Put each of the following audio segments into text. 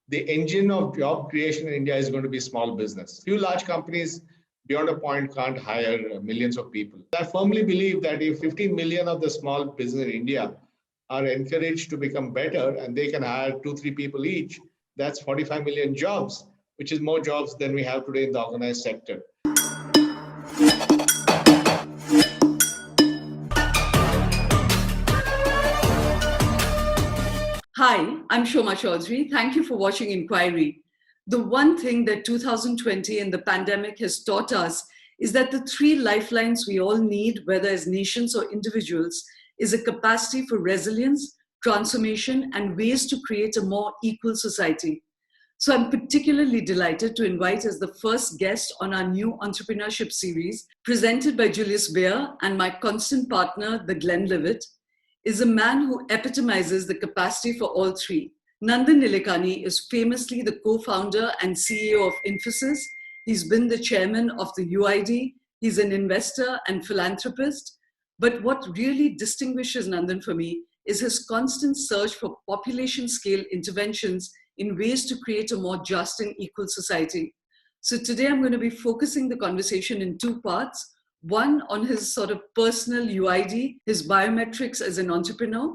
the engine of job creation in India is going to be small business. Few large companies beyond a point can't hire millions of people. I firmly believe that if 15 million of the small business in India are encouraged to become better and they can hire 2, 3 people each, that's 45 million jobs, which is more jobs than we have today in the organized sector. Hi, I'm Shoma Chaudhary. Thank you for watching Inquiry. The one thing that 2020 and the pandemic has taught us is that the three lifelines we all need, whether as nations or individuals, is a capacity for resilience, transformation, and ways to create a more equal society. So I'm particularly delighted to invite as the first guest on our new entrepreneurship series, presented by Julius Baer and my constant partner, the Glenlivet, is a man who epitomizes the capacity for all three. Nandan Nilekani is famously the co-founder and CEO of Infosys. He's been the chairman of the UID. He's an investor and philanthropist. But what really distinguishes Nandan for me is his constant search for population scale interventions in ways to create a more just and equal society. So today I'm going to be focusing the conversation in two parts. One on his sort of personal UID, his biometrics as an entrepreneur,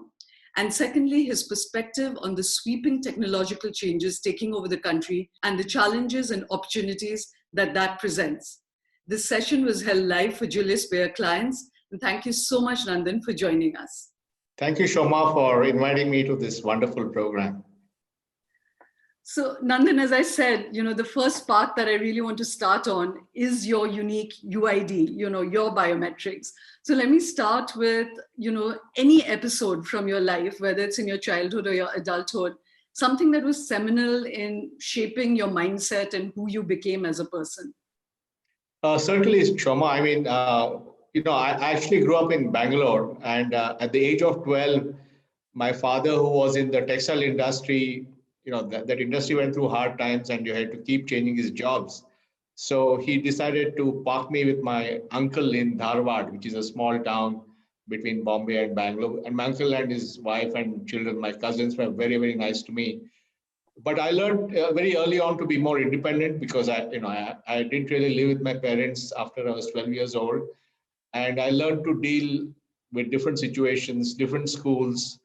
and secondly, his perspective on the sweeping technological changes taking over the country and the challenges and opportunities that that presents. This session was held live for Julius Baer clients, and thank you so much, Nandan, for joining us. Thank you, Shoma, for inviting me to this wonderful program. So Nandan, as I said, the first part that I really want to start on is your unique UID, your biometrics. So let me start with, any episode from your life, whether it's in your childhood or your adulthood, something that was seminal in shaping your mindset and who you became as a person. Certainly, Shoma. I mean, I actually grew up in Bangalore, and at the age of 12, my father, who was in the textile industry, that industry went through hard times and you had to keep changing his jobs. So he decided to park me with my uncle in Dharwad, which is a small town between Bombay and Bangalore. And my uncle and his wife and children, my cousins, were very, very nice to me. But I learned very early on to be more independent because I didn't really live with my parents after I was 12 years old. And I learned to deal with different situations, different schools,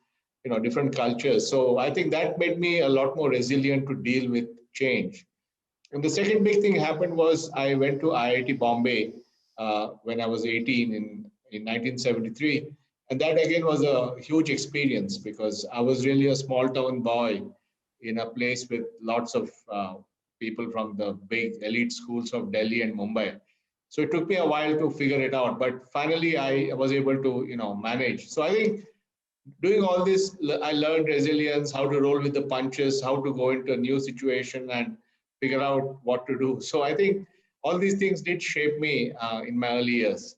different cultures. So I think that made me a lot more resilient to deal with change. And the second big thing happened was I went to IIT Bombay when I was 18 in 1973. And that again was a huge experience because I was really a small town boy in a place with lots of people from the big elite schools of Delhi and Mumbai. So it took me a while to figure it out, but finally I was able to, manage. So I think doing all this, I learned resilience, how to roll with the punches, how to go into a new situation and figure out what to do. So I think all these things did shape me in my early years.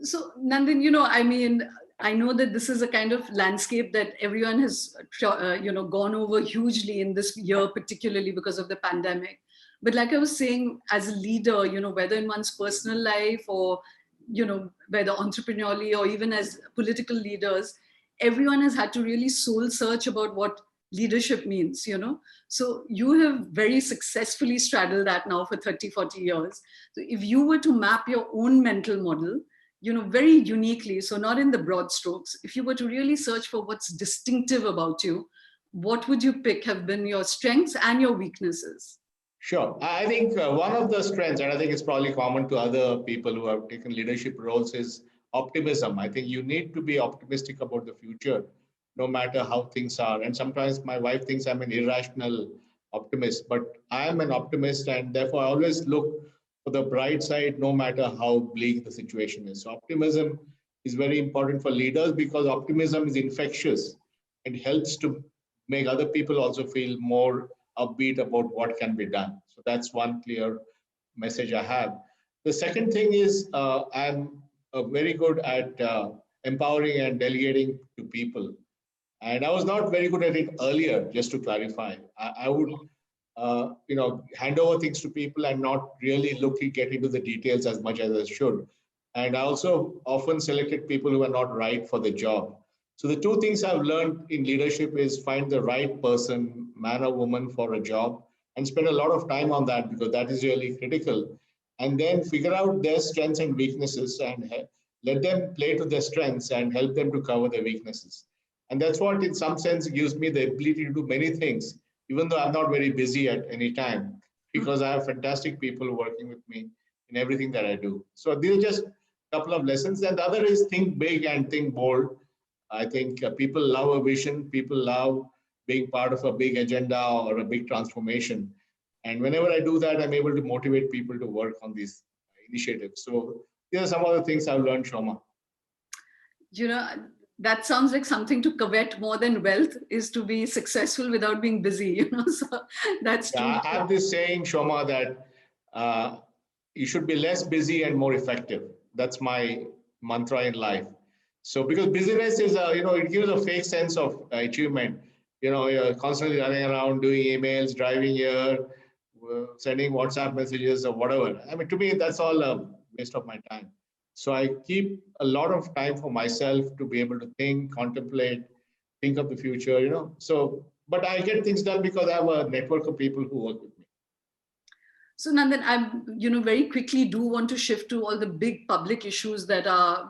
So Nandan, I know that this is a kind of landscape that everyone has, gone over hugely in this year, particularly because of the pandemic. But like I was saying, as a leader, whether in one's personal life or whether entrepreneurially or even as political leaders, everyone has had to really soul search about what leadership means, So you have very successfully straddled that now for 30, 40 years. So if you were to map your own mental model, very uniquely, so not in the broad strokes, if you were to really search for what's distinctive about you, what would you pick have been your strengths and your weaknesses? Sure. I think one of the strengths, and I think it's probably common to other people who have taken leadership roles, is optimism. I think you need to be optimistic about the future, no matter how things are. And sometimes my wife thinks I'm an irrational optimist, but I am an optimist, and therefore I always look for the bright side, no matter how bleak the situation is. So optimism is very important for leaders because optimism is infectious and helps to make other people also feel more upbeat about what can be done. So that's one clear message I have. The second thing is I'm very good at empowering and delegating to people. And I was not very good at it earlier, just to clarify. I would, hand over things to people and not really get into the details as much as I should. And I also often selected people who are not right for the job. So the two things I've learned in leadership is find the right person man or woman for a job and spend a lot of time on that because that is really critical. And then figure out their strengths and weaknesses and let them play to their strengths and help them to cover their weaknesses. And that's what, in some sense, gives me the ability to do many things, even though I'm not very busy at any time, because I have fantastic people working with me in everything that I do. So these are just a couple of lessons. And the other is think big and think bold. I think people love a vision. People love being part of a big agenda or a big transformation. And whenever I do that, I'm able to motivate people to work on these initiatives. So these are some of the things I've learned, Shoma. You know, that sounds like something to covet more than wealth, is to be successful without being busy, you know. So that's true. I have this saying, Shoma, that you should be less busy and more effective. That's my mantra in life. So because busyness is, it gives a fake sense of achievement. You're constantly running around doing emails, driving here, sending WhatsApp messages or whatever. I mean, to me, that's all a waste of my time. So I keep a lot of time for myself to be able to think, contemplate, think of the future, So, but I get things done because I have a network of people who work with me. So Nandan, I, very quickly do want to shift to all the big public issues that are,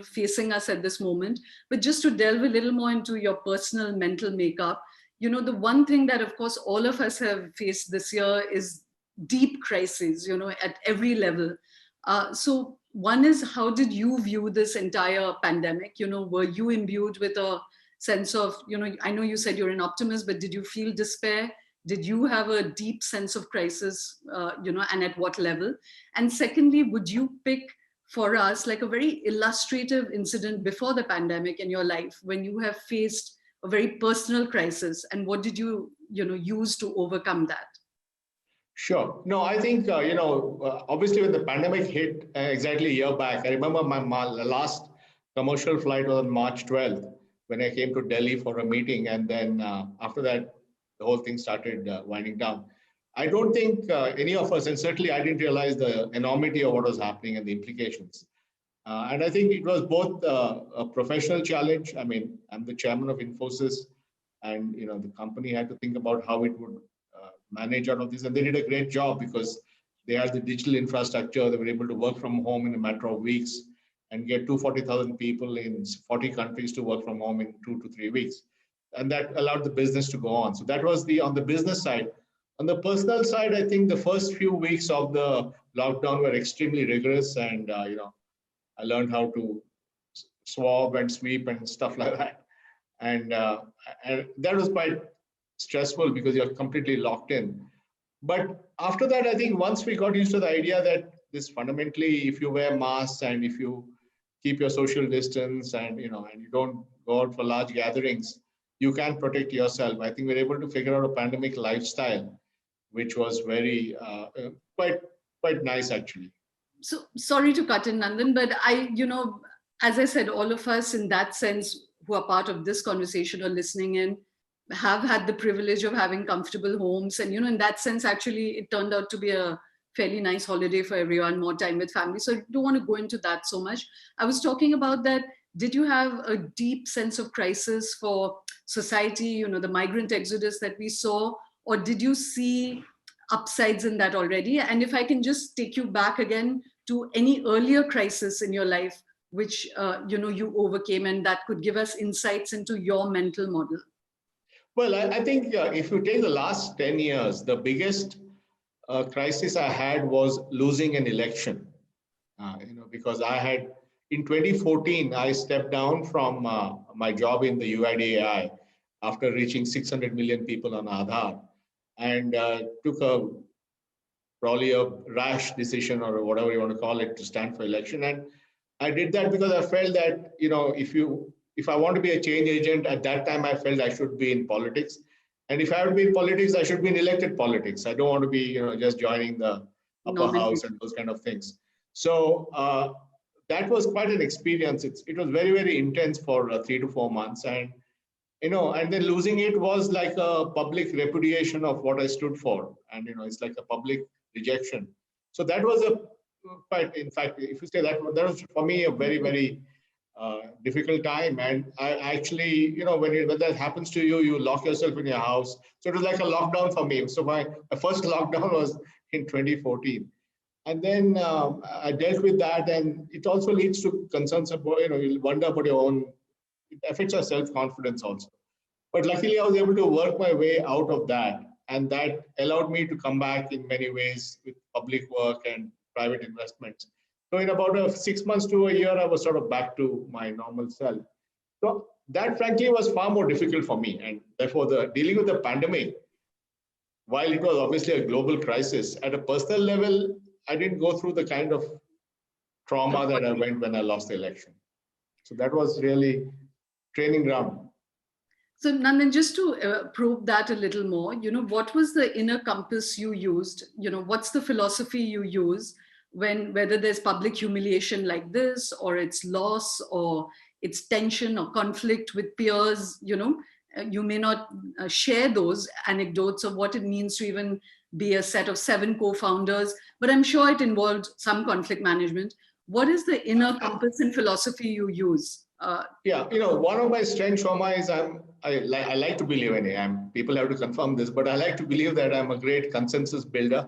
facing us at this moment. But just to delve a little more into your personal mental makeup, the one thing that, of course, all of us have faced this year is deep crises, at every level. So one is, how did you view this entire pandemic? Were you imbued with a sense of, I know you said you're an optimist, but did you feel despair? Did you have a deep sense of crisis, and at what level? And secondly, would you pick for us like a very illustrative incident before the pandemic in your life when you have faced a very personal crisis, and what did you, use to overcome that? Sure. No, I think, obviously when the pandemic hit exactly a year back, I remember my last commercial flight was on March 12th when I came to Delhi for a meeting. And then after that, the whole thing started winding down. I don't think any of us, and certainly I didn't realize the enormity of what was happening and the implications. And I think it was both a professional challenge. I mean, I'm the chairman of Infosys, and the company had to think about how it would manage all of this, and they did a great job because they had the digital infrastructure. They were able to work from home in a matter of weeks and get 240,000 people in 40 countries to work from home in 2 to 3 weeks, and that allowed the business to go on. So that was on the business side. On the personal side, I think the first few weeks of the lockdown were extremely rigorous, and I learned how to swab and sweep and stuff like that, and that was quite stressful because you're completely locked in. But after that, I think once we got used to the idea that this fundamentally, if you wear masks and if you keep your social distance and and you don't go out for large gatherings, you can protect yourself. I think we're able to figure out a pandemic lifestyle, which was very quite nice actually. So sorry to cut in, Nandan, but as I said, all of us in that sense who are part of this conversation or listening in have had the privilege of having comfortable homes. And, in that sense, actually, it turned out to be a fairly nice holiday for everyone, more time with family. So I don't want to go into that so much. I was talking about that. Did you have a deep sense of crisis for society, the migrant exodus that we saw, or did you see upsides in that already? And if I can just take you back again to any earlier crisis in your life, which, you overcame, and that could give us insights into your mental model. Well, I think if you take the last 10 years, the biggest crisis I had was losing an election. Because I had, in 2014, I stepped down from my job in the UIDAI after reaching 600 million people on Aadhaar, and took probably a rash decision or whatever you want to call it to stand for election. And I did that because I felt that, if I want to be a change agent at that time, I felt I should be in politics. And if I would be in politics, I should be in elected politics. I don't want to be, just joining the upper house and those kind of things. So that was quite an experience. It was very, very intense for 3 to 4 months. And, and then losing it was like a public repudiation of what I stood for. And, it's like a public rejection. So that was in fact, if you say that was for me a very, very difficult time. And I actually, when that happens to you, you lock yourself in your house. So it was like a lockdown for me. So my first lockdown was in 2014. And then I dealt with that. And it also leads to concerns about, you wonder about your own, it affects our self-confidence also. But luckily, I was able to work my way out of that. And that allowed me to come back in many ways with public work and private investments. So in about 6 months to a year, I was sort of back to my normal self. So that frankly was far more difficult for me. And therefore, the dealing with the pandemic, while it was obviously a global crisis, at a personal level, I didn't go through the kind of trauma that I went when I lost the election. So that was really training ground. So Nandan, just to probe that a little more, what was the inner compass you used? What's the philosophy you use whether there's public humiliation like this, or it's loss, or it's tension or conflict with peers, you may not share those anecdotes of what it means to even be a set of 7 co-founders, but I'm sure it involved some conflict management. What is the inner compass and philosophy you use? One of my strengths, Shoma, is I like to believe people have to confirm this, but I like to believe that I'm a great consensus builder.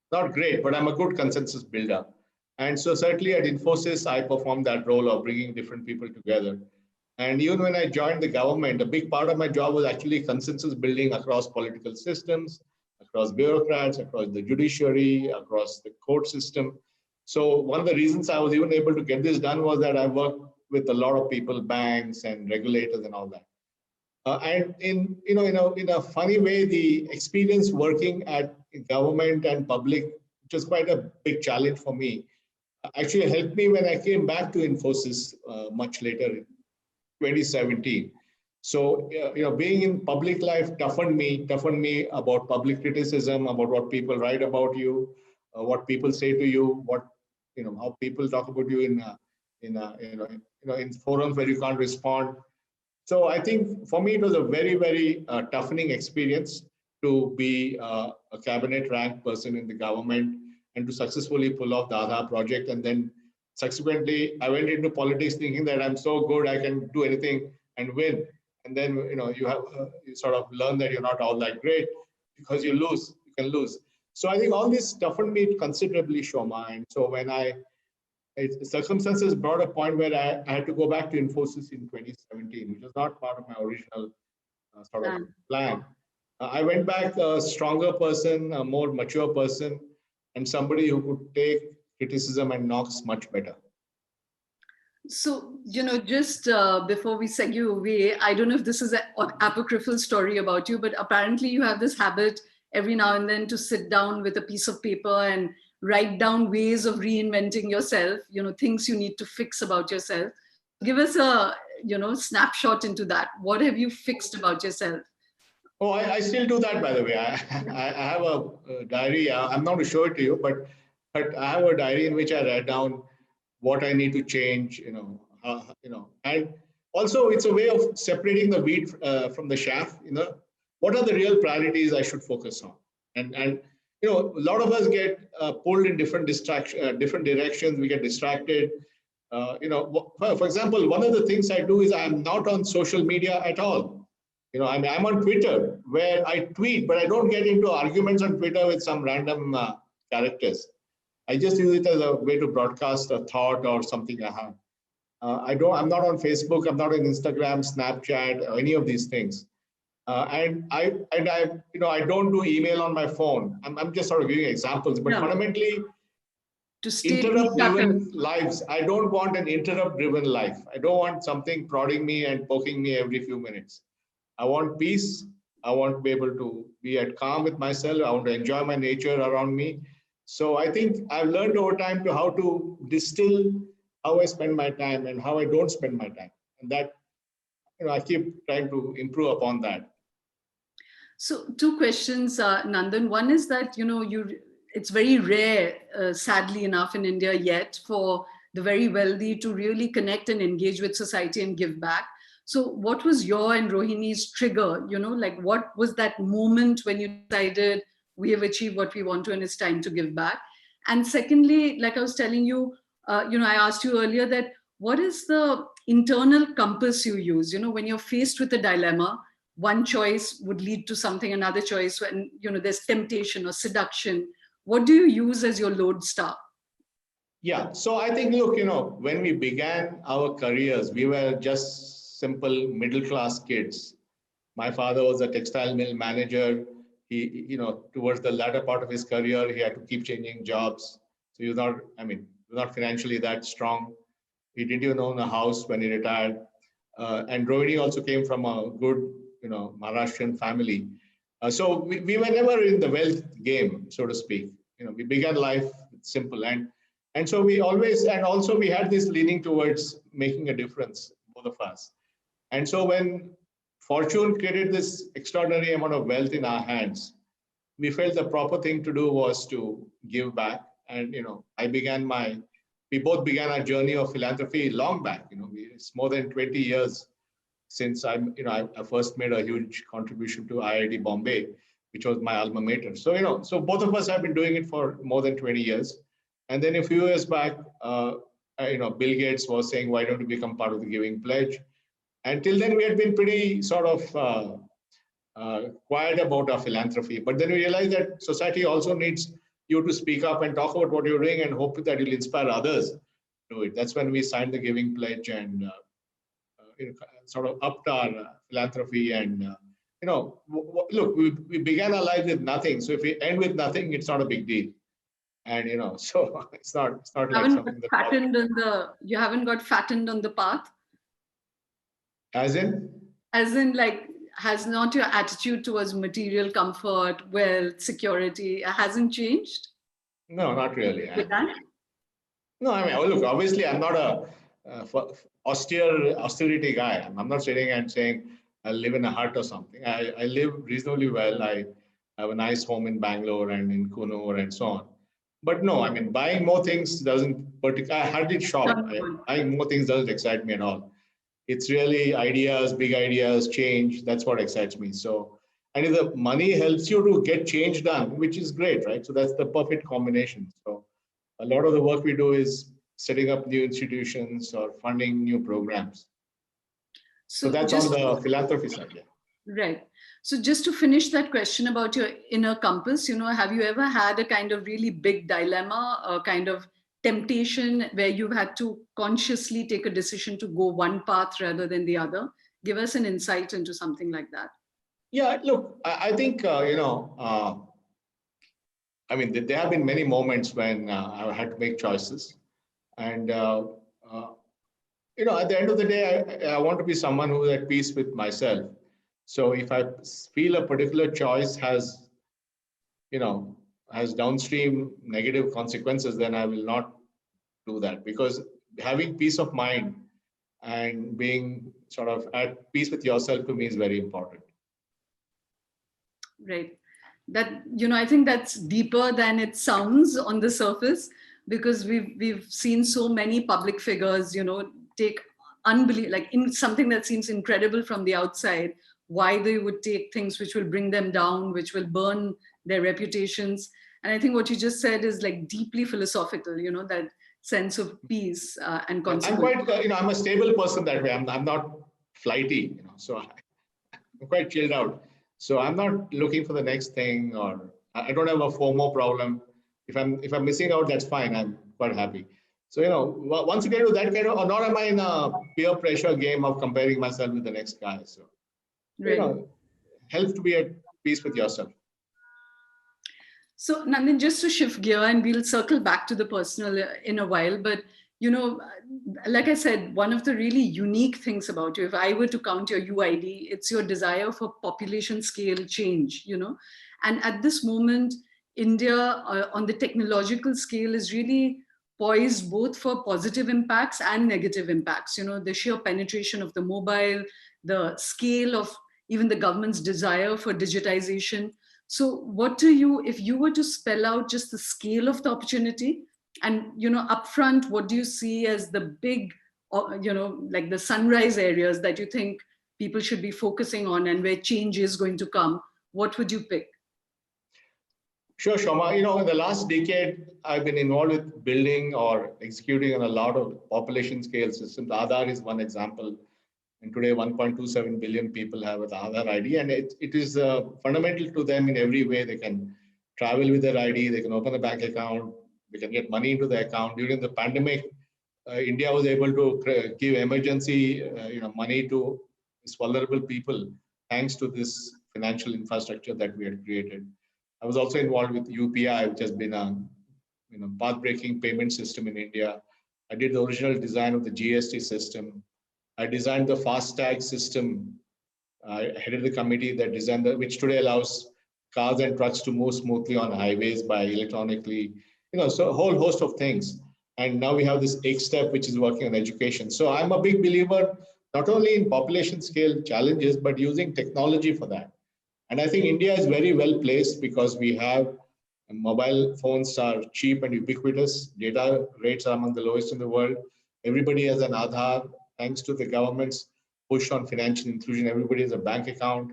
Not great, but I'm a good consensus builder. And so certainly at Infosys, I performed that role of bringing different people together. And even when I joined the government, a big part of my job was actually consensus building across political systems, across bureaucrats, across the judiciary, across the court system. So one of the reasons I was even able to get this done was that I worked with a lot of people, banks and regulators and all that. And in a funny way, the experience working at government and public, which was quite a big challenge for me, actually helped me when I came back to Infosys much later in 2017. So being in public life toughened me about public criticism, about what people write about you, what people say to you, how people talk about you in forums where you can't respond. So I think for me, it was a very, very toughening experience to be a cabinet ranked person in the government and to successfully pull off the Aadhaar project. And then subsequently, I went into politics thinking that I'm so good, I can do anything and win. And then, you sort of learn that you're not all that great because you can lose. So I think all this toughened me considerably, Shoma. And so when circumstances brought a point where I had to go back to Infosys in 2017, which was not part of my original sort of plan. I went back a stronger person, a more mature person, and somebody who could take criticism and knocks much better. So, just before we segue away, I don't know if this is an apocryphal story about you, but apparently you have this habit every now and then to sit down with a piece of paper and write down ways of reinventing yourself, things you need to fix about yourself. Give us a, snapshot into that. What have you fixed about yourself? Oh, I still do that, by the way. I have a diary. I'm not going to show it to you, but I have a diary in which I write down what I need to change, and also it's a way of separating the wheat from the chaff. What are the real priorities I should focus on? And a lot of us get pulled in different directions. We get distracted. For example, one of the things I do is I'm not on social media at all. I'm on Twitter, where I tweet, but I don't get into arguments on Twitter with some random characters. I just use it as a way to broadcast a thought or something I have. I'm not on Facebook. I'm not on Instagram, Snapchat, or any of these things. And I don't do email on my phone. I'm just sort of giving examples, but fundamentally, interrupt-driven lives. I don't want an interrupt-driven life. I don't want something prodding me and poking me every few minutes. I want peace. I want to be able to be at calm with myself. I want to enjoy my nature around me. So I think I've learned over time how to distill how I spend my time and how I don't spend my time. And that, I keep trying to improve upon that. So 2 questions, Nandan. One is that, it's very rare, sadly enough, in India yet for the very wealthy to really connect and engage with society and give back. So what was your and Rohini's trigger? What was that moment when you decided we have achieved what we want to and it's time to give back? And secondly, like I was telling you, I asked you earlier that what is the internal compass you use, when you're faced with a dilemma, one choice would lead to something, another choice, when, there's temptation or seduction. What do you use as your lodestar? Yeah, so I think, look, when we began our careers, we were just simple middle class kids. My father was a textile mill manager. He, towards the latter part of his career, he had to keep changing jobs. So he was not, not financially that strong. He didn't even own a house when he retired. And Rohini also came from a good, Maharashtrian family. So we were never in the wealth game, so to speak. We began life simple, and so we always, and also we had this leaning towards making a difference, both of us. And so when fortune created this extraordinary amount of wealth in our hands, we felt the proper thing to do was to give back. And we both began our journey of philanthropy long back. It's more than 20 years since I first made a huge contribution to IIT Bombay, which was my alma mater. So so both of us have been doing it for more than 20 years. And then a few years back, Bill Gates was saying, "Why don't you become part of the Giving Pledge?" Until then, we had been pretty sort of quiet about our philanthropy. But then we realized that society also needs you to speak up and talk about what you're doing and hope that you'll inspire others to do it. That's when we signed the Giving Pledge and sort of upped our philanthropy. And look, we began our life with nothing. So if we end with nothing, it's not a big deal. And so it's not like something that you haven't got fattened on the path. As in like, has not your attitude towards material comfort, wealth, security hasn't changed? No, not really. No, look, obviously I'm not a austerity guy. I'm not sitting and saying I live in a hut or something. I live reasonably well. I have a nice home in Bangalore and in Kunur and so on. But no, buying more things doesn't particularly, I hardly shop. Buying more things doesn't excite me at all. It's really ideas, big ideas, change. That's what excites me. So, and if the money helps you to get change done, which is great, right? So that's the perfect combination. So a lot of the work we do is setting up new institutions or funding new programs. So that's on the philanthropy side. Yeah. Right. So just to finish that question about your inner compass, have you ever had a kind of really big dilemma, a kind of temptation where you've had to consciously take a decision to go one path rather than the other? Give us an insight into something like that. Yeah, look, I think, there have been many moments when I had to make choices. And, at the end of the day, I want to be someone who is at peace with myself. So if I feel a particular choice has downstream negative consequences, then I will not do that, because having peace of mind and being sort of at peace with yourself to me is very important. Right. That, I think that's deeper than it sounds on the surface, because we've seen so many public figures, take like in something that seems incredible from the outside, why they would take things which will bring them down, which will burn their reputations. And I think what you just said is like deeply philosophical, that sense of peace and consequence. I'm quite, I'm a stable person that way. I'm not flighty, so I'm quite chilled out. So I'm not looking for the next thing, or I don't have a FOMO problem. If I'm missing out, that's fine. I'm quite happy. So, once you get to that kind of, or not am I in a peer pressure game of comparing myself with the next guy. So, right. Help to be at peace with yourself. So, Nandan, just to shift gear, and we'll circle back to the personal in a while, but like I said, one of the really unique things about you, if I were to count your UID, it's your desire for population scale change, and at this moment, India on the technological scale is really poised both for positive impacts and negative impacts. The sheer penetration of the mobile, the scale of even the government's desire for digitization. So what do you, if you were to spell out just the scale of the opportunity, and upfront, what do you see as the big, like the sunrise areas that you think people should be focusing on and where change is going to come? What would you pick? Sure, Shoma. In the last decade, I've been involved with building or executing on a lot of population scale systems. Aadhaar is one example. And today, 1.27 billion people have an Aadhaar ID, and it is fundamental to them in every way. They can travel with their ID, they can open a bank account, they can get money into the account. During the pandemic, India was able to give emergency, money to these vulnerable people, thanks to this financial infrastructure that we had created. I was also involved with UPI, which has been a path-breaking payment system in India. I did the original design of the GST system. I designed the FASTag system. I headed the committee that designed which today allows cars and trucks to move smoothly on highways by electronically, so a whole host of things. And now we have this X-Step, which is working on education. So I'm a big believer, not only in population scale challenges, but using technology for that. And I think India is very well placed because we have mobile phones are cheap and ubiquitous. Data rates are among the lowest in the world. Everybody has an Aadhaar. Thanks to the government's push on financial inclusion, everybody has a bank account.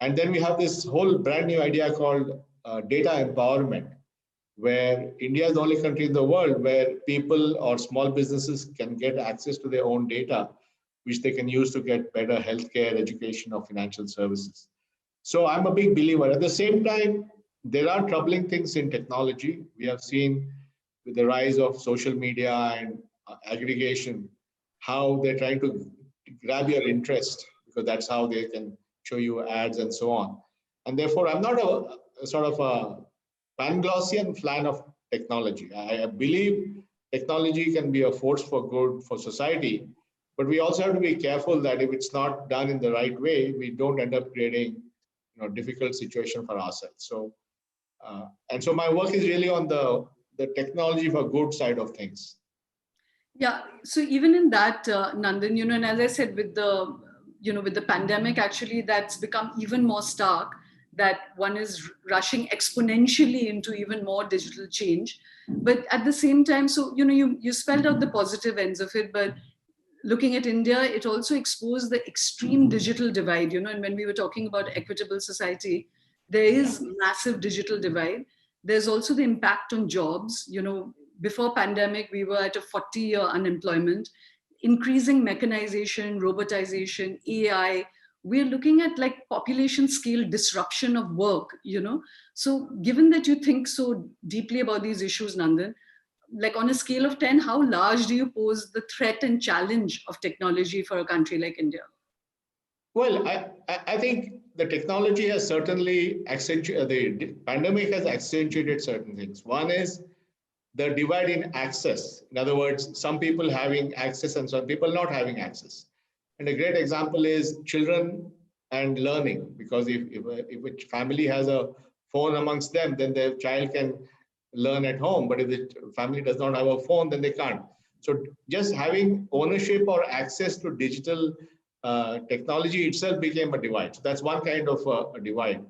And then we have this whole brand new idea called data empowerment, where India is the only country in the world where people or small businesses can get access to their own data, which they can use to get better healthcare, education, or financial services. So I'm a big believer. At the same time, there are troubling things in technology. We have seen with the rise of social media and aggregation, how they're trying to grab your interest, because that's how they can show you ads and so on. And therefore, I'm not a sort of a Panglossian fan of technology. I believe technology can be a force for good for society, but we also have to be careful that if it's not done in the right way, we don't end up creating difficult situation for ourselves. So, and so my work is really on the technology for good side of things. Yeah. So even in that, Nandan, and as I said, with the pandemic, actually, that's become even more stark, that one is rushing exponentially into even more digital change. But at the same time, so, you spelled out the positive ends of it, but looking at India, it also exposed the extreme digital divide, and when we were talking about equitable society, there is massive digital divide. There's also the impact on jobs. Before pandemic, we were at a 40-year unemployment, increasing mechanization, robotization, AI. We're looking at like population scale disruption of work, So given that you think so deeply about these issues, Nandan, like on a scale of 10, how large do you pose the threat and challenge of technology for a country like India? Well, I think the technology has certainly accentuated, the pandemic has accentuated certain things. One is the divide in access. In other words, some people having access and some people not having access. And a great example is children and learning, because if a family has a phone amongst them, then their child can learn at home. But if the family does not have a phone, then they can't. So just having ownership or access to digital technology itself became a divide. So that's one kind of a divide.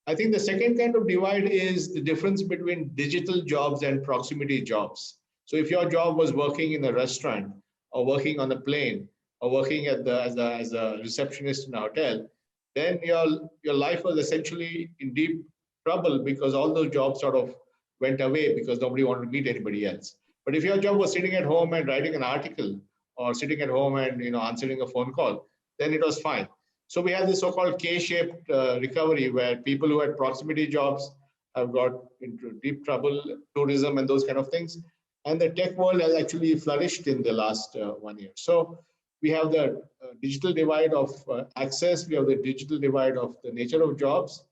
I think the second kind of divide is the difference between digital jobs and proximity jobs. So if your job was working in a restaurant or working on a plane or working as a receptionist in a hotel, then your life was essentially in deep trouble, because all those jobs sort of went away because nobody wanted to meet anybody else. But if your job was sitting at home and writing an article, or sitting at home and answering a phone call, then it was fine. So we have this so-called K-shaped recovery, where people who had proximity jobs have got into deep trouble, tourism and those kind of things. And the tech world has actually flourished in the last 1 year. So we have the digital divide of access, we have the digital divide of the nature of jobs.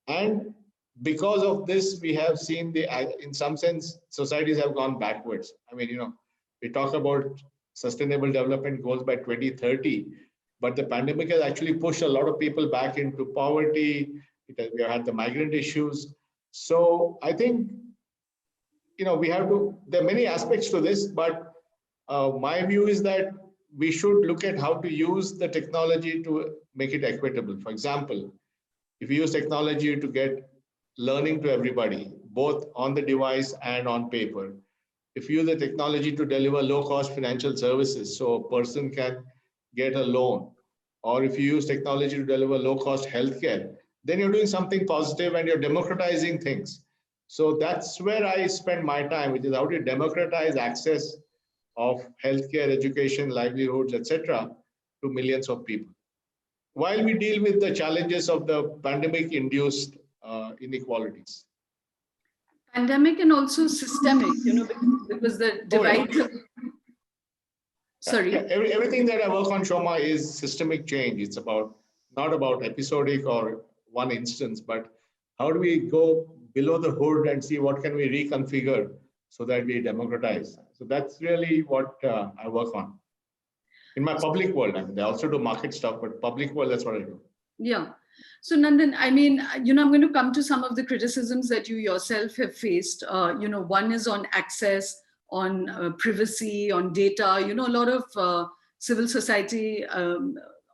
And because of this, we have seen in some sense, societies have gone backwards. I mean, we talk about sustainable development goals by 2030, but the pandemic has actually pushed a lot of people back into poverty. We have had the migrant issues. So I think, there are many aspects to this, but my view is that we should look at how to use the technology to make it equitable. For example, if you use technology to get learning to everybody, both on the device and on paper, if you use the technology to deliver low-cost financial services so a person can get a loan, or if you use technology to deliver low-cost healthcare, then you're doing something positive and you're democratizing things. So that's where I spend my time, which is how to democratize access of healthcare, education, livelihoods, etc., to millions of people. While we deal with the challenges of the pandemic-induced inequalities. Pandemic and also systemic, because the Oh, yeah. divide. Sorry. Yeah, everything that I work on, Shoma, is systemic change. It's about not about episodic or one instance, but how do we go below the hood and see what can we reconfigure so that we democratize. So that's really what I work on. In my public world, I mean, they also do market stuff, but public world, that's what I do. Yeah. So Nandan, I mean, I'm going to come to some of the criticisms that you yourself have faced. One is on access, on privacy, on data. A lot of civil society,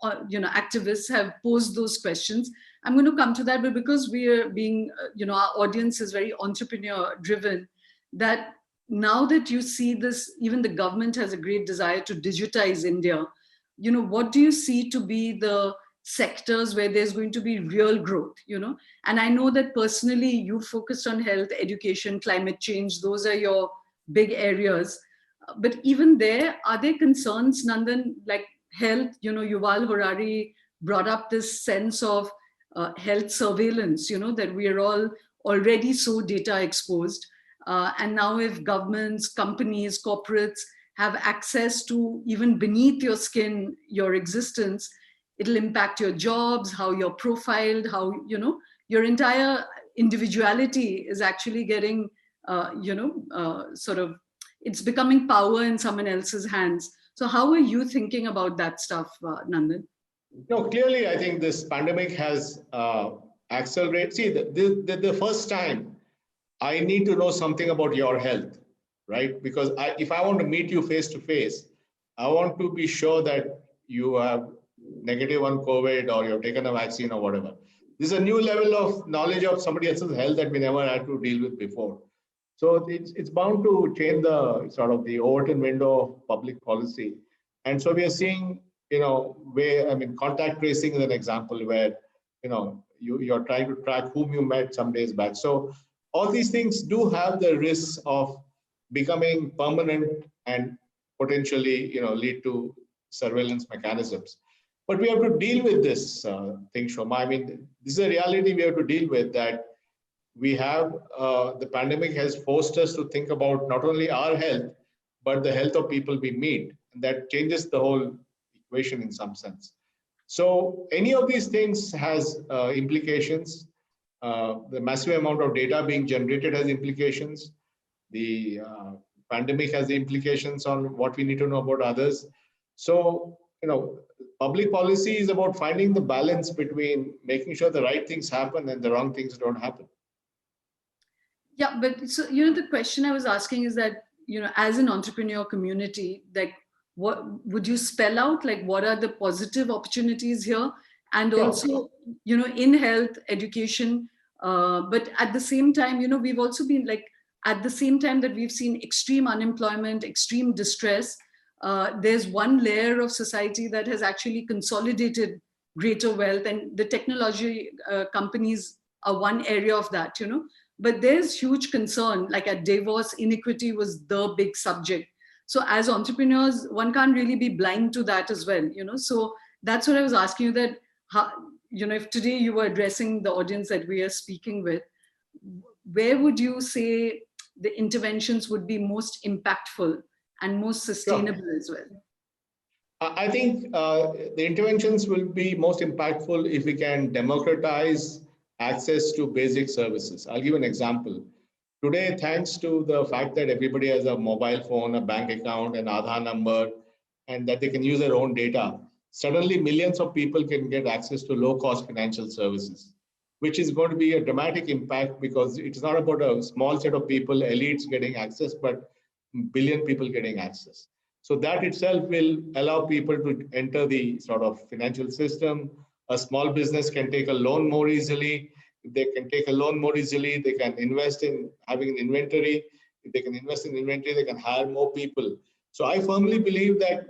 activists have posed those questions. I'm going to come to that, but because we are being, our audience is very entrepreneur driven, that now that you see this, even the government has a great desire to digitize India. What do you see to be the sectors where there's going to be real growth, and I know that personally you focused on health, education, climate change. Those are your big areas, but even there, are there concerns, Nandan, like health? Yuval Harari brought up this sense of health surveillance, that we are all already so data exposed, and now if governments, companies, corporates have access to even beneath your skin, your existence, it'll impact your jobs, how you're profiled, how, your entire individuality is actually getting, sort of, it's becoming power in someone else's hands. So how are you thinking about that stuff, Nandan? No, clearly, I think this pandemic has accelerated. See, the first time I need to know something about your health, right? Because if I want to meet you face to face, I want to be sure that you have negative on COVID or you've taken a vaccine or whatever. This is a new level of knowledge of somebody else's health that we never had to deal with before. So it's bound to change the sort of the Overton window of public policy. And so we are seeing, contact tracing is an example where, you're trying to track whom you met some days back. So all these things do have the risks of becoming permanent and potentially, lead to surveillance mechanisms. But we have to deal with this thing, Shoma. I mean, this is a reality we have to deal with, that we have, the pandemic has forced us to think about not only our health, but the health of people we meet. And that changes the whole equation in some sense. So any of these things has implications. The massive amount of data being generated has implications. The pandemic has the implications on what we need to know about others. So, public policy is about finding the balance between making sure the right things happen and the wrong things don't happen. Yeah, but so, the question I was asking is that, as an entrepreneur community, like, what would you spell out, like, what are the positive opportunities here? And also, in health, education, but at the same time, we've also been like, at the same time that we've seen extreme unemployment, extreme distress, there's one layer of society that has actually consolidated greater wealth, and the technology companies are one area of that, but there's huge concern, like at Davos, inequity was the big subject. So as entrepreneurs, one can't really be blind to that as well, so that's what I was asking you, that how, if today you were addressing the audience that we are speaking with, where would you say the interventions would be most impactful and most sustainable as well? I think the interventions will be most impactful if we can democratize access to basic services. I'll give an example. Today, thanks to the fact that everybody has a mobile phone, a bank account, an Aadhaar number, and that they can use their own data, suddenly millions of people can get access to low-cost financial services, which is going to be a dramatic impact, because it's not about a small set of people, elites getting access, but billion people getting access. So that itself will allow people to enter the sort of financial system. A small business can take a loan more easily. If they can take a loan more easily, they can invest in having an inventory. If they can invest in inventory, they can hire more people. So I firmly believe that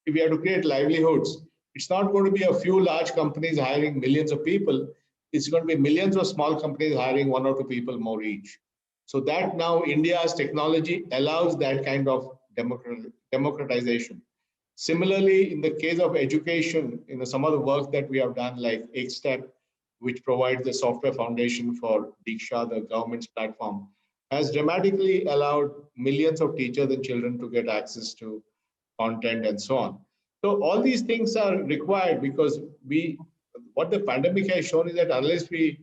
if we have to create livelihoods, it's not going to be a few large companies hiring millions of people. It's going to be millions of small companies hiring one or two people more each. So that now India's technology allows that kind of democratization. Similarly, in the case of education, some of the work that we have done, like Ekstep, which provides the software foundation for Diksha, the government's platform, has dramatically allowed millions of teachers and children to get access to content and so on. So all these things are required because what the pandemic has shown is that unless we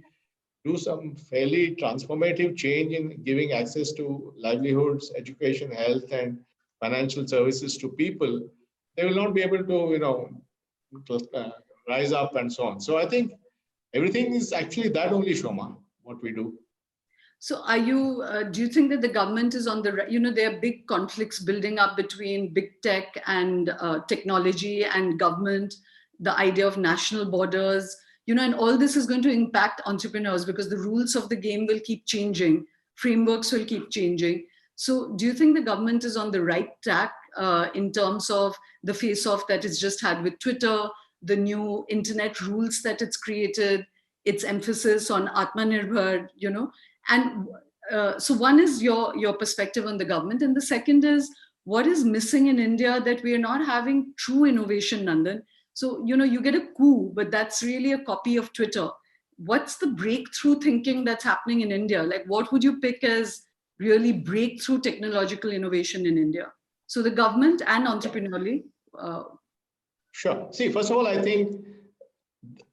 do some fairly transformative change in giving access to livelihoods, education, health, and financial services to people, they will not be able to, rise up and so on. So I think everything is actually that only, Shoma, what we do. So do you think that the government is on there are big conflicts building up between big tech and technology and government, the idea of national borders, and all this is going to impact entrepreneurs because the rules of the game will keep changing, frameworks will keep changing. So do you think the government is on the right track in terms of the face-off that it's just had with Twitter, the new internet rules that it's created, its emphasis on Atmanirbhar, and so one is your perspective on the government, and the second is what is missing in India that we are not having true innovation, Nandan. So you get a coup, but that's really a copy of Twitter. What's the breakthrough thinking that's happening in India? Like, what would you pick as really breakthrough technological innovation in India? So the government and entrepreneurially. Sure. See, first of all, I think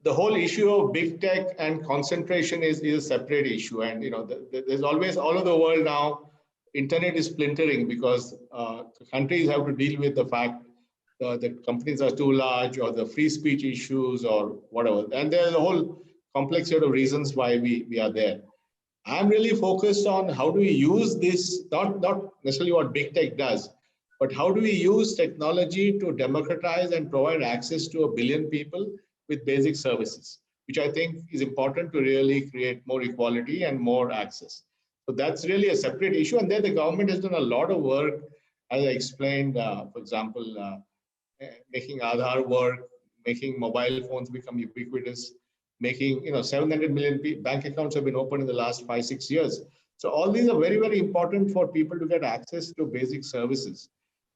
the whole issue of big tech and concentration is a separate issue. And, there's always all over the world now, internet is splintering because countries have to deal with the fact that companies are too large or the free speech issues or whatever. And there's a whole complex set of reasons why we are there. I'm really focused on how do we use this, not necessarily what big tech does, but how do we use technology to democratize and provide access to 1 billion people with basic services, which I think is important to really create more equality and more access. So that's really a separate issue. And then the government has done a lot of work, as I explained, for example, making Aadhaar work, making mobile phones become ubiquitous, making 700 million bank accounts have been opened in the last 5-6 years. So all these are very, very important for people to get access to basic services.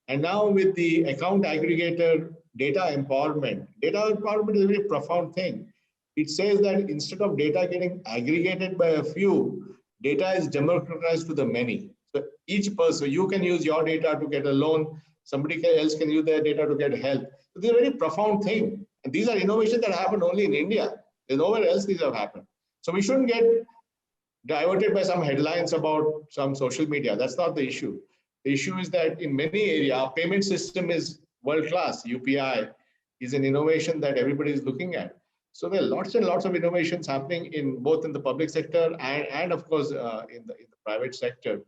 And now with the account aggregator data empowerment is a very profound thing. It says that instead of data getting aggregated by a few, data is democratized to the many. So each person, you can use your data to get a loan, somebody else can use their data to get help. So this is a very profound thing. And these are innovations that happen only in India. There's nowhere else these have happened. So we shouldn't get diverted by some headlines about some social media. That's not the issue. The issue is that in many areas, our payment system is world-class. UPI is an innovation that everybody is looking at. So there are lots and lots of innovations happening in both in the public sector and of course, in the private sector.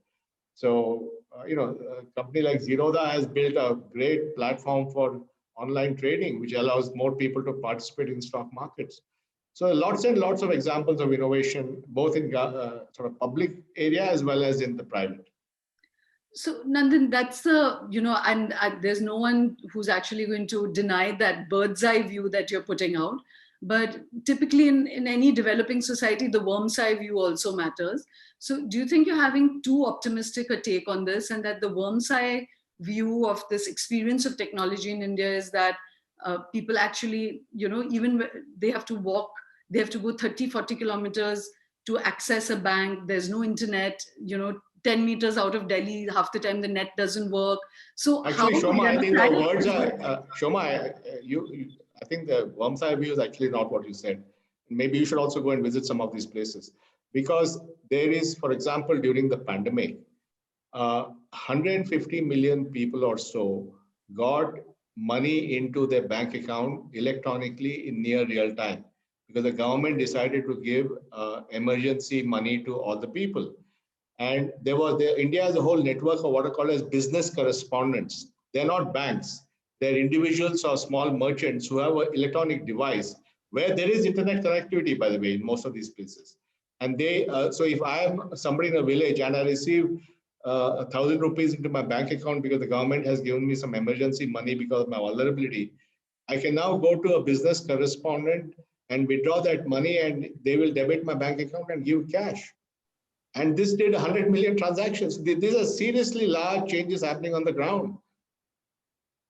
So, a company like Zerodha has built a great platform for online trading, which allows more people to participate in stock markets. So lots and lots of examples of innovation, both in sort of public area as well as in the private. So Nandan, that's and there's no one who's actually going to deny that bird's eye view that you're putting out. But typically in any developing society, the worm's eye view also matters. So do you think you're having too optimistic a take on this, and that the worm's eye view of this experience of technology in India is that people actually, even they have to walk, they have to go 30-40 kilometers to access a bank. There's no internet, 10 meters out of Delhi, half the time the net doesn't work. So actually, Shoma, I think the words are, Shoma, I think the worm's eye view is actually not what you said. Maybe you should also go and visit some of these places, because there is, for example, during the pandemic, 150 million people or so got money into their bank account electronically in near real time, because the government decided to give emergency money to all the people. And India has a whole network of what are called as business correspondents. They're not banks. They're individuals or small merchants who have an electronic device where there is internet connectivity, by the way, in most of these places. And they, so if I am somebody in a village and I receive 1,000 rupees into my bank account because the government has given me some emergency money because of my vulnerability, I can now go to a business correspondent and withdraw that money, and they will debit my bank account and give cash. And this did 100 million transactions. These are seriously large changes happening on the ground.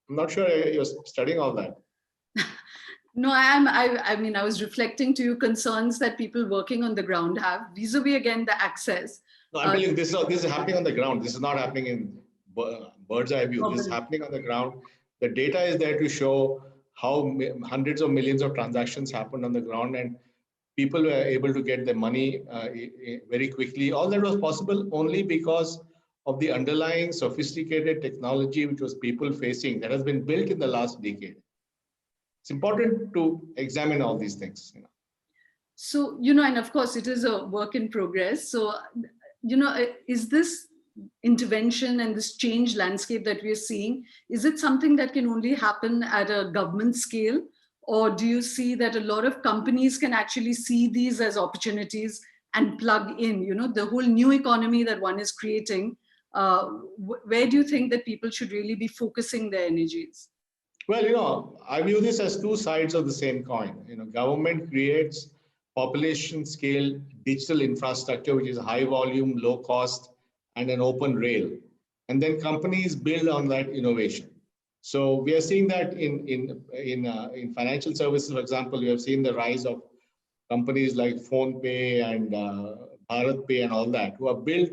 I'm not sure you're studying all that. No, I mean, I was reflecting to you concerns that people working on the ground have vis-a-vis again the access. No, I'm telling you, this is happening on the ground. This is not happening in bird's eye view. This is happening on the ground. The data is there to show how hundreds of millions of transactions happened on the ground, and people were able to get their money very quickly. All that was possible only because of the underlying sophisticated technology which was people facing that has been built in the last decade. It's important to examine all these things. So, and of course it is a work in progress. So, is this intervention and this change landscape that we are seeing, is it something that can only happen at a government scale? Or do you see that a lot of companies can actually see these as opportunities and plug in, the whole new economy that one is creating? Where do you think that people should really be focusing their energies? Well, I view this as two sides of the same coin. Government creates population scale digital infrastructure, which is high volume, low cost, and an open rail. And then companies build on that innovation. So we are seeing that in financial services, for example, we have seen the rise of companies like PhonePe and BharatPe and all that, who are built,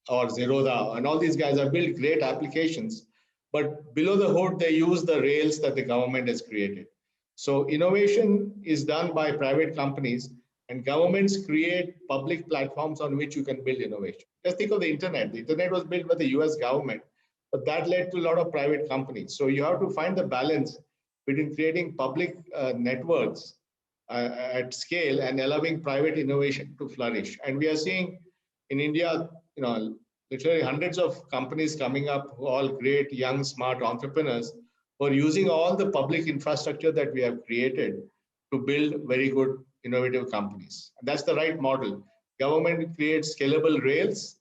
or Zerodha, and all these guys have built great applications. But below the hood, they use the rails that the government has created. So innovation is done by private companies, and governments create public platforms on which you can build innovation. Just think of the internet. The internet was built by the US government, but that led to a lot of private companies. So you have to find the balance between creating public networks at scale and allowing private innovation to flourish. And we are seeing in India, literally hundreds of companies coming up who are all great, young, smart entrepreneurs who are using all the public infrastructure that we have created to build very good, innovative companies. And that's the right model. Government creates scalable rails,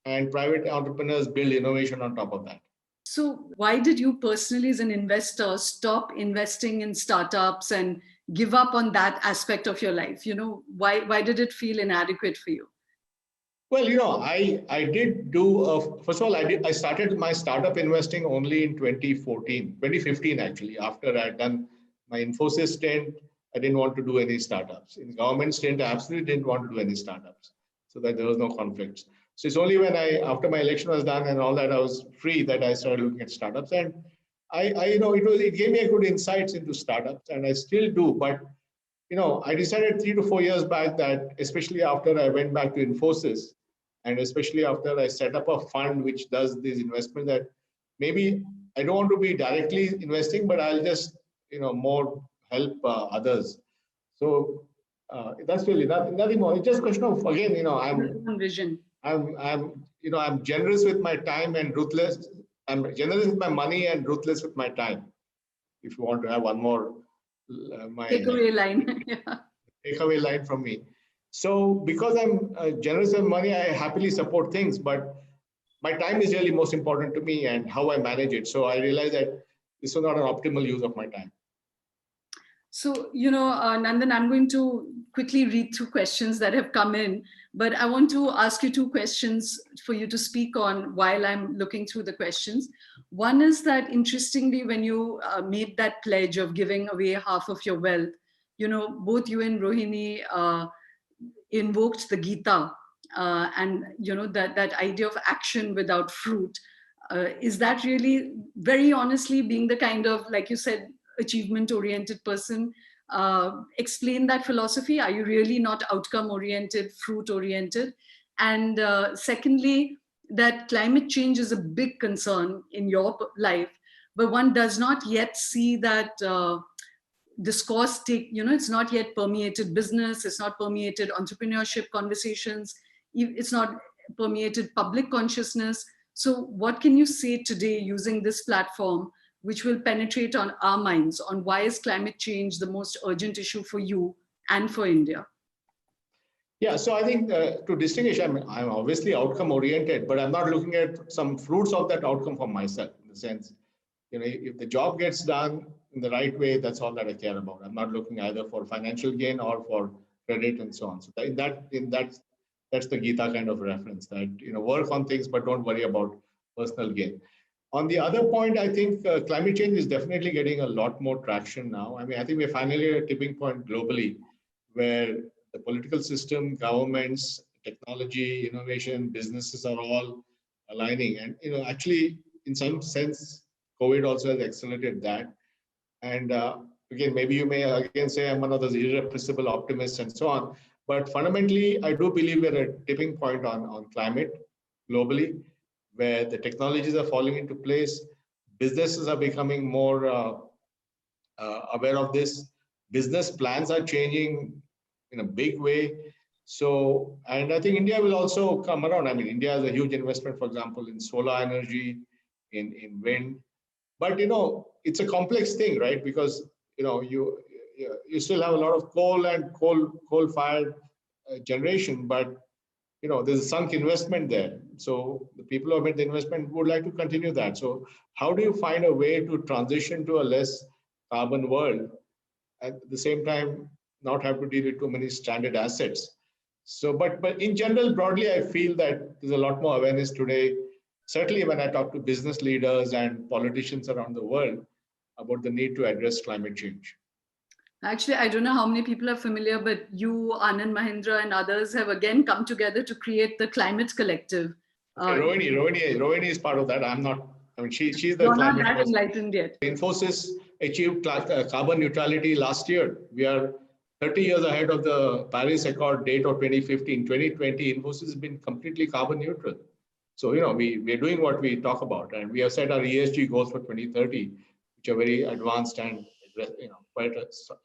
and private entrepreneurs build innovation on top of that. So why did you personally, as an investor, stop investing in startups and give up on that aspect of your life? Why did it feel inadequate for you? Well, I did do, first of all, I started my startup investing only in 2015 actually. After I'd done my Infosys stint, I didn't want to do any startups. In government stint, I absolutely didn't want to do any startups, so that there was no conflicts. So it's only when after my election was done and all that, I was free, that I started looking at startups. And it gave me a good insights into startups, and I still do. But I decided 3 to 4 years back that, especially after I went back to Infosys, and especially after I set up a fund which does these investments, that maybe I don't want to be directly investing, but I'll just more help others. So that's really nothing more. It's just a question of, again, I'm generous with my time and ruthless. I'm generous with my money and ruthless with my time. If you want to have one more takeaway line. Takeaway line from me. So because I'm generous with money, I happily support things, but my time is really most important to me and how I manage it. So I realized that this was not an optimal use of my time. So, Nandan, I'm going to quickly read through questions that have come in, but I want to ask you 2 questions for you to speak on while I'm looking through the questions. One is that, interestingly, when you made that pledge of giving away half of your wealth, both you and Rohini invoked the Gita, and that idea of action without fruit. Is that really, very honestly, being the kind of, like you said, achievement-oriented person? Explain that philosophy. Are you really not outcome-oriented, fruit-oriented? And secondly, that climate change is a big concern in your life, but one does not yet see that discourse it's not yet permeated business, it's not permeated entrepreneurship conversations, it's not permeated public consciousness. So what can you say today using this platform which will penetrate on our minds on why is climate change the most urgent issue for you and for India? Yeah, so I think to distinguish, I'm obviously outcome oriented, but I'm not looking at some fruits of that outcome for myself, in the sense, if the job gets done in the right way, that's all that I care about. I'm not looking either for financial gain or for credit and so on. So in that That's the Gita kind of reference that, work on things, but don't worry about personal gain. On the other point, I think climate change is definitely getting a lot more traction now. I mean, I think we're finally at a tipping point globally where the political system, governments, technology, innovation, businesses are all aligning. And, actually, in some sense, COVID also has accelerated that. And again, maybe you may again say I'm one of those irrepressible optimists and so on. But fundamentally, I do believe we're at a tipping point on climate globally, where the technologies are falling into place. Businesses are becoming more aware of this. Business plans are changing in a big way. So, and I think India will also come around. I mean, India has a huge investment, for example, in solar energy, in wind. But it's a complex thing, right? Because you still have a lot of coal and coal-fired generation, but there's a sunk investment there. So the people who have made the investment would like to continue that. So how do you find a way to transition to a less carbon world at the same time not have to deal with too many stranded assets? So, but in general, broadly, I feel that there's a lot more awareness today. Certainly, when I talk to business leaders and politicians around the world about the need to address climate change. Actually, I don't know how many people are familiar, but you, Anand Mahindra, and others have again come together to create the Climate Collective. Okay, Rohini is part of that. I'm not. I mean, she's the You're climate. Not that enlightened yet. Infosys achieved carbon neutrality last year. We are 30 years ahead of the Paris Accord date of 2015. 2020, Infosys has been completely carbon neutral. So, we're doing what we talk about, and we have set our ESG goals for 2030, which are very advanced and quite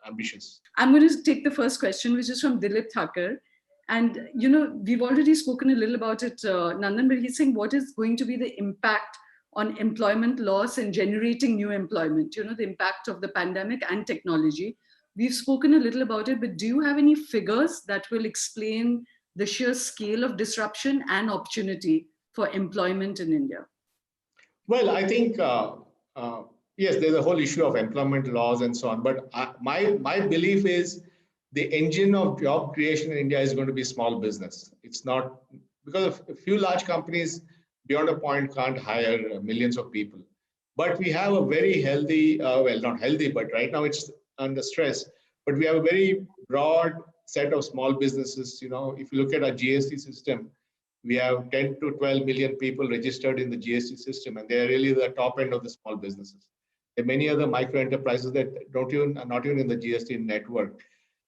ambitious. I'm going to take the first question, which is from Dilip Thakur. And, we've already spoken a little about it, Nandan, but he's saying what is going to be the impact on employment loss and generating new employment, the impact of the pandemic and technology. We've spoken a little about it, but do you have any figures that will explain the sheer scale of disruption and opportunity for employment in India? Well, I think, yes, there's a whole issue of employment laws and so on. But my belief is the engine of job creation in India is going to be small business. It's not, because a few large companies beyond a point can't hire millions of people. But we have a very healthy, well, not healthy, but right now it's under stress. But we have a very broad set of small businesses. If you look at our GST system, we have 10 to 12 million people registered in the GST system, and they're really the top end of the small businesses. There are many other micro enterprises that are not even in the GST network.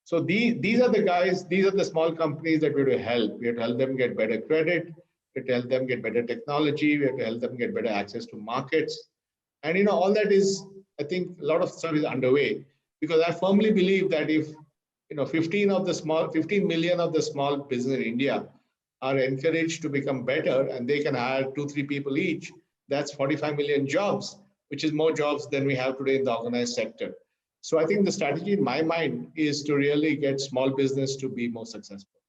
So these are the guys, these are the small companies that we have to help. We have to help them get better credit, we have to help them get better technology, we have to help them get better access to markets. And all that is, I think, a lot of stuff is underway, because I firmly believe that if 15 million of the small business in India are encouraged to become better, and they can hire 2-3 people each, that's 45 million jobs, which is more jobs than we have today in the organized sector. So I think the strategy in my mind is to really get small business to be more successful.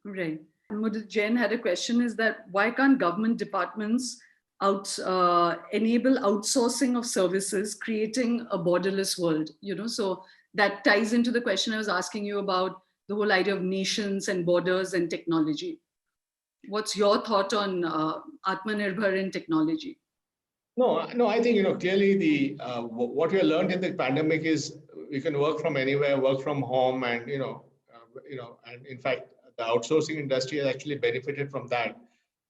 Right. Mudit Jain had a question, is that why can't government departments enable outsourcing of services, creating a borderless world? So that ties into the question I was asking you about the whole idea of nations and borders and technology. What's your thought on Atmanirbhar in technology? No, I think clearly what we have learned in the pandemic is we can work from anywhere, work from home, and and in fact the outsourcing industry has actually benefited from that,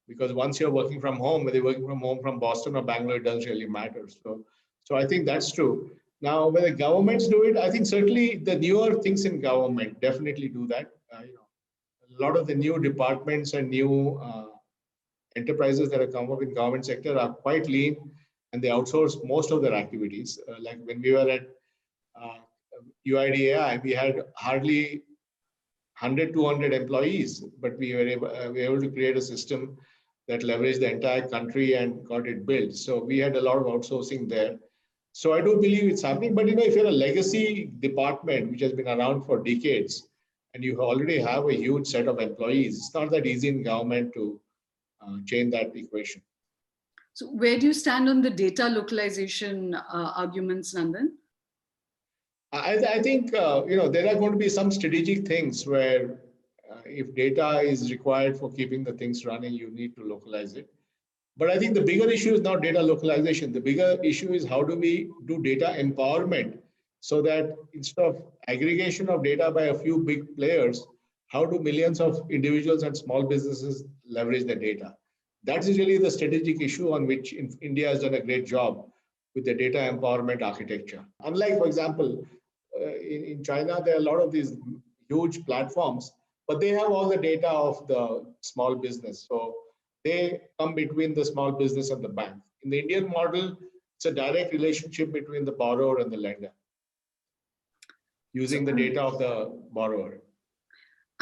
because once you're working from home, whether you're working from home from Boston or Bangalore, it doesn't really matter. So I think that's true. Now, whether governments do it, I think certainly the newer things in government definitely do that. A lot of the new departments and new enterprises that have come up in government sector are quite lean, and they outsource most of their activities. Like when we were at UIDAI, we had hardly 100, 200 employees, but we were able to create a system that leveraged the entire country and got it built. So we had a lot of outsourcing there. So I do believe it's happening. But if you're a legacy department which has been around for decades, and you already have a huge set of employees, it's not that easy in government to change that equation. So where do you stand on the data localization arguments, Nandan? I think there are going to be some strategic things where if data is required for keeping the things running, you need to localize it. But I think the bigger issue is not data localization. The bigger issue is how do we do data empowerment so that instead of aggregation of data by a few big players, how do millions of individuals and small businesses leverage the data? That's really the strategic issue on which India has done a great job with the data empowerment architecture. Unlike, for example, in China, there are a lot of these huge platforms, but they have all the data of the small business. So they come between the small business and the bank. In the Indian model, it's a direct relationship between the borrower and the lender, using the data of the borrower.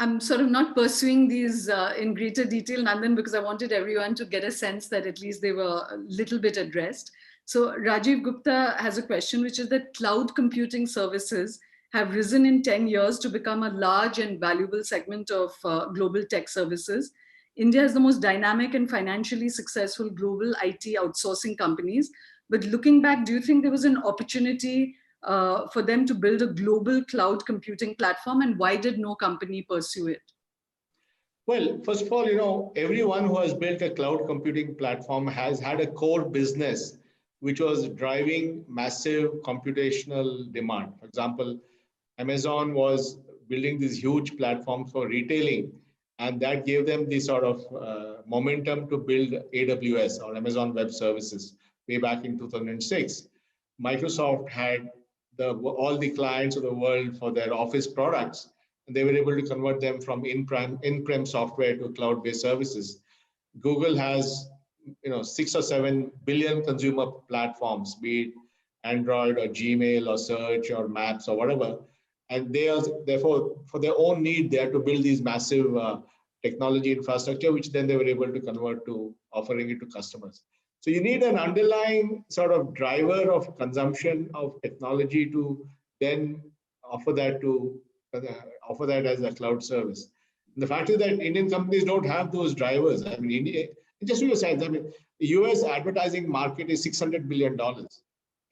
I'm sort of not pursuing these in greater detail, Nandan, because I wanted everyone to get a sense that at least they were a little bit addressed. So Rajiv Gupta has a question, which is that cloud computing services have risen in 10 years to become a large and valuable segment of global tech services. India is the most dynamic and financially successful global IT outsourcing companies. But looking back, do you think there was an opportunity for them to build a global cloud computing platform, and why did no company pursue it? Well, first of all, everyone who has built a cloud computing platform has had a core business which was driving massive computational demand. For example, Amazon was building these huge platforms for retailing, and that gave them the sort of momentum to build AWS or Amazon Web Services way back in 2006. Microsoft had all the clients of the world for their Office products, and they were able to convert them from in-prem software to cloud-based services. Google has 6 or 7 billion consumer platforms, be it Android or Gmail or Search or Maps or whatever. And they are, therefore, for their own need, they had to build these massive technology infrastructure, which then they were able to convert to offering it to customers. So you need an underlying sort of driver of consumption of technology to then offer that as a cloud service. And the fact is that Indian companies don't have those drivers. I mean, India, just to your sense, I mean, the US advertising market is $600 billion.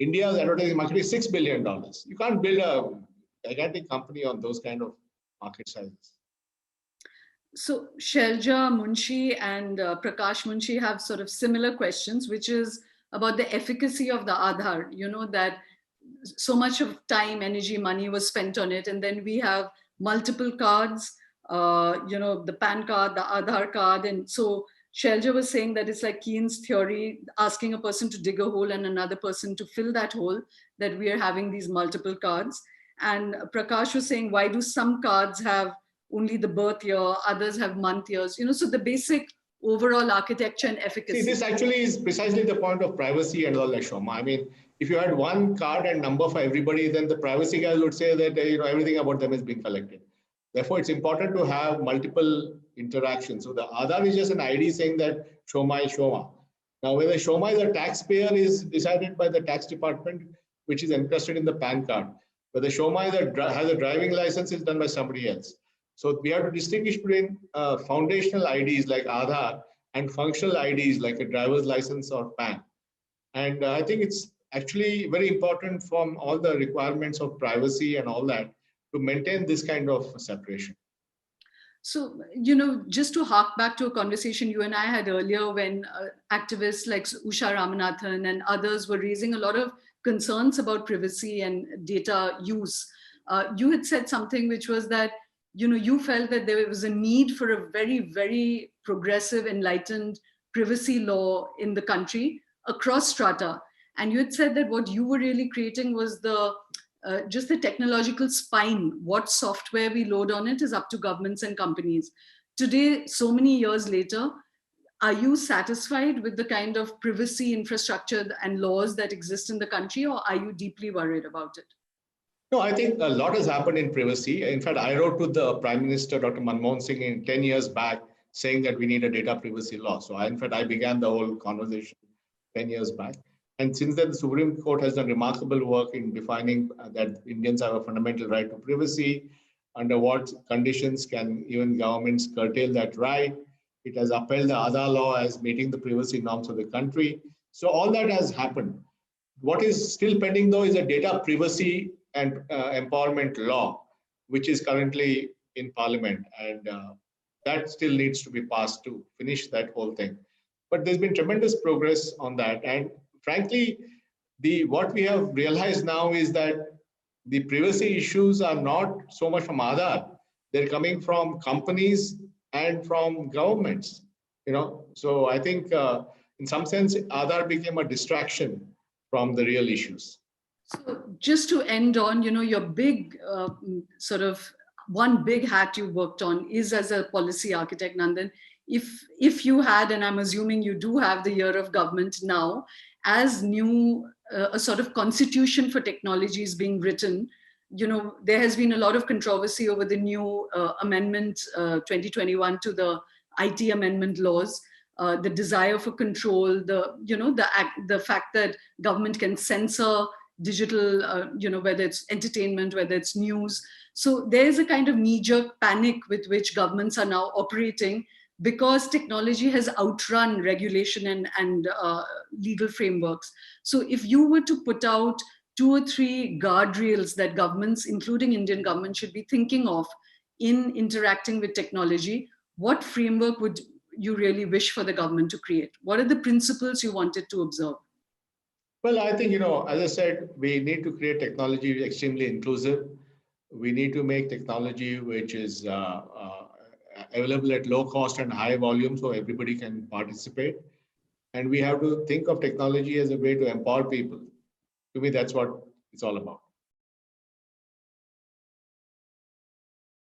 India's advertising market is $6 billion. You can't build a gigantic company on those kind of market sizes. So Shailja Munshi and Prakash Munshi have sort of similar questions, which is about the efficacy of the Aadhaar, that so much of time, energy, money was spent on it. And then we have multiple cards, the PAN card, the Aadhaar card. And so Shailja was saying that it's like Keynes' theory, asking a person to dig a hole and another person to fill that hole, that we are having these multiple cards. And Prakash was saying, why do some cards have only the birth year, others have month years, so the basic overall architecture and efficacy. See, this actually is precisely the point of privacy and all that, Shoma. I mean, if you had one card and number for everybody, then the privacy guys would say that everything about them is being collected. Therefore, it's important to have multiple interactions. So the Aadhaar is just an ID saying that Shoma is Shoma. Now, whether Shoma is a taxpayer is decided by the tax department, which is entrusted in the PAN card. Whether Shoma has a driving license is done by somebody else. So we have to distinguish between foundational IDs like Aadhaar and functional IDs like a driver's license or PAN. And I think it's actually very important from all the requirements of privacy and all that to maintain this kind of separation. So, just to hark back to a conversation you and I had earlier when activists like Usha Ramanathan and others were raising a lot of concerns about privacy and data use, you had said something which was that you felt that there was a need for a very, very progressive, enlightened privacy law in the country across strata. And you had said that what you were really creating was just the technological spine. What software we load on it is up to governments and companies. Today, so many years later, are you satisfied with the kind of privacy infrastructure and laws that exist in the country, or are you deeply worried about it? No, I think a lot has happened in privacy. In fact, I wrote to the Prime Minister, Dr. Manmohan Singh, 10 years back, saying that we need a data privacy law. So, I began the whole conversation 10 years back. And since then, the Supreme Court has done remarkable work in defining that Indians have a fundamental right to privacy, under what conditions can even governments curtail that right. It has upheld the Aadhaar law as meeting the privacy norms of the country. So all that has happened. What is still pending, though, is a data privacy and empowerment law, which is currently in Parliament. And that still needs to be passed to finish that whole thing. But there's been tremendous progress on that. And frankly, what we have realized now is that the privacy issues are not so much from Aadhaar. They're coming from companies and from governments. So I think in some sense, Aadhaar became a distraction from the real issues. So just to end on, your big sort of one big hat you worked on is as a policy architect, Nandan. If you had, and I'm assuming you do have the year of government now, as new a sort of constitution for technology is being written, there has been a lot of controversy over the new amendment 2021 to the IT amendment laws. The desire for control, the fact that government can censor digital, whether it's entertainment, whether it's news. So there's a kind of knee-jerk panic with which governments are now operating because technology has outrun regulation and legal frameworks. So if you were to put out 2 or 3 guardrails that governments, including Indian government, should be thinking of in interacting with technology, what framework would you really wish for the government to create? What are the principles you wanted to observe? Well, I think, as I said, we need to create technology extremely inclusive. We need to make technology which is available at low cost and high volume so everybody can participate. And we have to think of technology as a way to empower people. To me, that's what it's all about.